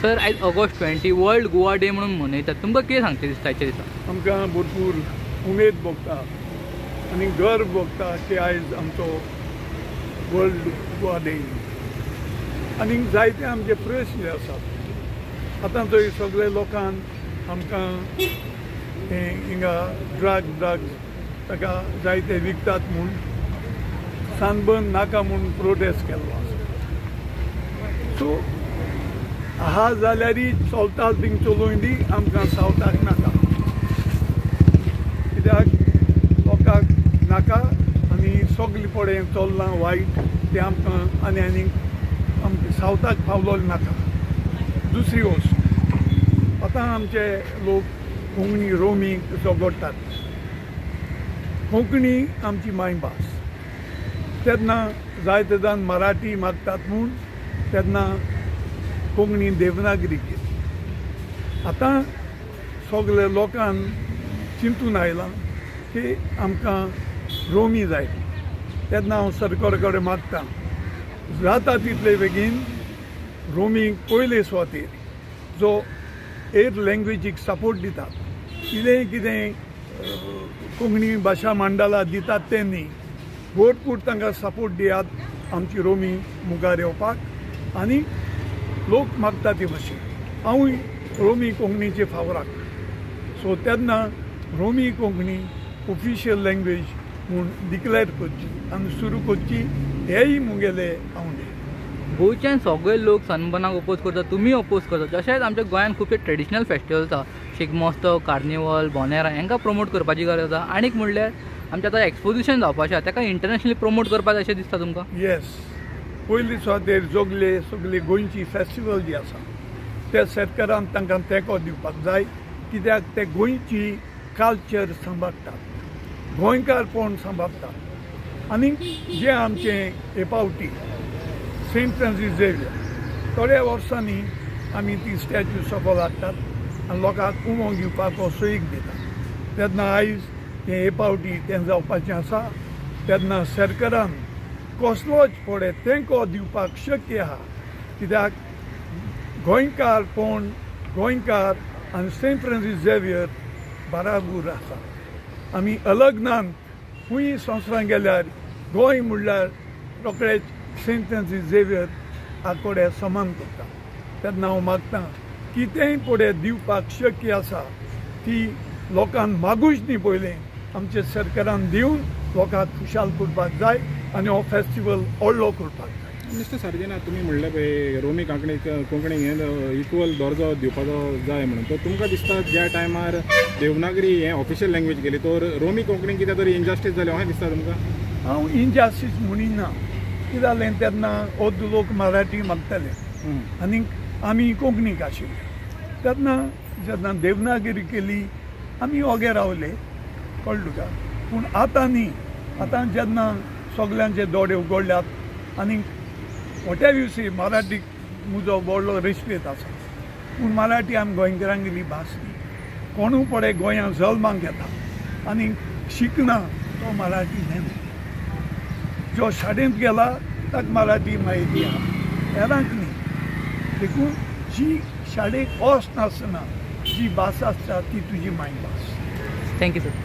Sir आज August 20 world Goa day म्हणून मनयतात. तुमकां कितें सांगचे दिसता हेच्या दिसा? आमकां भरपूर उमेद भोगता आनी गर्व भोगता की आयज आमचो वर्ल्ड गोवा डे आनी जायते आमचे प्रश्न जे आसात. आतां थंय सगळे लोकान आमकां हिंगा ड्रग्स ताका जायते विकतात म्हूण सानबंद नाका म्हूण प्रोटेस्ट केल्लो आसा. सो आहा जाल्यारय चलता थिंग चलोवंक दी, आमकां सावताक नाका, कित्याक लोकांक नाका आनी सगळे पडेन चल्लां वायट तें आमकां आनी आमकां सावताक पावलोलें नाका. दुसरी वस्त आतां आमचे लोक कोंकणी रोमी झगडटात. कोंकणी आमची मायभास, तेन्ना जायते जाण मराठी मागतात म्हूण तेन्ना कोंकणी देवनागरी केली. आतां सगळे लोकांक चिंतून आयलां की आमकां रोमी जाय, तेन्ना हांव सरकारा कडेन मागतां जाता तितले बेगीन रोमीक पयले सुवातेर जो एट लँग्वेजीक सपोर्ट दितात, कितें कोंकणी भाशा मंडळां दितात तें न्ही, भरपूर तांकां सपोर्ट दियात आमची रोमी मुखार येवपाक. आनी लोक मागता ते भाशेन हांवूय रोमी कोंकणीचे फावराक. सो तेन्ना रोमी कोंकणी ऑफिशियल लँग्वेज म्हूण डिक्लेअर करची आनी सुरू करची, हेंय मुगेले आवडे. गोंयच्यान सगळे लोक सनबर्नाक अपोज करतात, तुमी अपोज करतात. तशेंच आमच्या गोंयांत खुबशे ट्रेडिशनल फेस्टिवल्स आसा, शिगमोत्सव, कार्निवल, बोनेरा, हांकां प्रमोट करपाची गरज आसा. आनीक म्हणल्यार आमचें आतां एक्सपोजिशन जावपाचें आसा, ताका इंटरनॅशनली प्रमोट करपाक अशें दिसता तुमकां? येस, पयली सुवातेर सगळे गोंयची फेस्टिवल जी आसा ते शेतकारांक तांकां तेंको दिवपाक जाय, कित्याक ते गोंयची कल्चर सांबाळटात, गोंयकारपण सांबाळटात. आनी जे आमचें हेपावटी सेंट फ्रांसीस झेवियर थोड्या वर्सांनी आमी ती स्टॅच्यू सकयल हाडटात आनी लोकांक उमोग दिवपाक सोयीक दितात. तेन्ना आयज हें हेपावटी तें जावपाचें आसा, तेन्ना सरकारान कसलोच फुडें तेंको दिवपाक शक्य आहा, कित्याक गोंयकारपण, गोंयकार आनी सेंट फ्रांसीस झेवियर बाराबूर आसा. आमी अलग्नान खूंय संवसारांत गेल्यार गोंय म्हणल्यार रोखडेच सेंट फ्रांसीस झेवियर हाकोडे समान करता. तेन्ना हांव मागतां कितेंय फुडें दिवपाक शक्य आसा ती लोकांक मागूच न्ही, पयलें आमच्या सरकारान दिवन लोकांक खुशाल करपाक जाय आनी हो फेस्टिवल व्हडलो करपाक जाय. मिस्टर सर्जेना, तुमी म्हणलें पळय रोमी कोंकणीक हें इक्वल दर्जो दिवपाचो जाय म्हणून, तर तुमकां दिसता ज्या टायमार देवनागरी हें ऑफिशियल लँग्वेज केली तर रोमी कोंकणीक कितें तरी इनजस्टीस जालें अशें दिसता तुमकां? हांव इनजस्टीस म्हणिना. कितें जालें तेन्ना अर्द लोक मराठी मागताले आनी आमी कोंकणीक आशिल्ले. तेन्ना जेन्ना देवनागरी केली आमी ओगे रावले, कळ्ळें तुका. पूण आतां न्ही, आतां जेन्ना सगळ्यांचे दोळे उगडल्यात आनी मोठ्या दिवसी मराठीक म्हजो व्हडलो रेस्पेद आसा, पूण मराठी आमी गोंयकारांगेली भास न्ही. कोणूय पडे गोंयांत जल्माक येता आनी शिकना तो मराठी न्ही. जो शाळेंत गेला ताका मराठी म्हायती आहा, हेरांक न्ही. देखून जी शाळेक वचनासतना जी भास आसता ती तुजी मायभास. Thank you sir.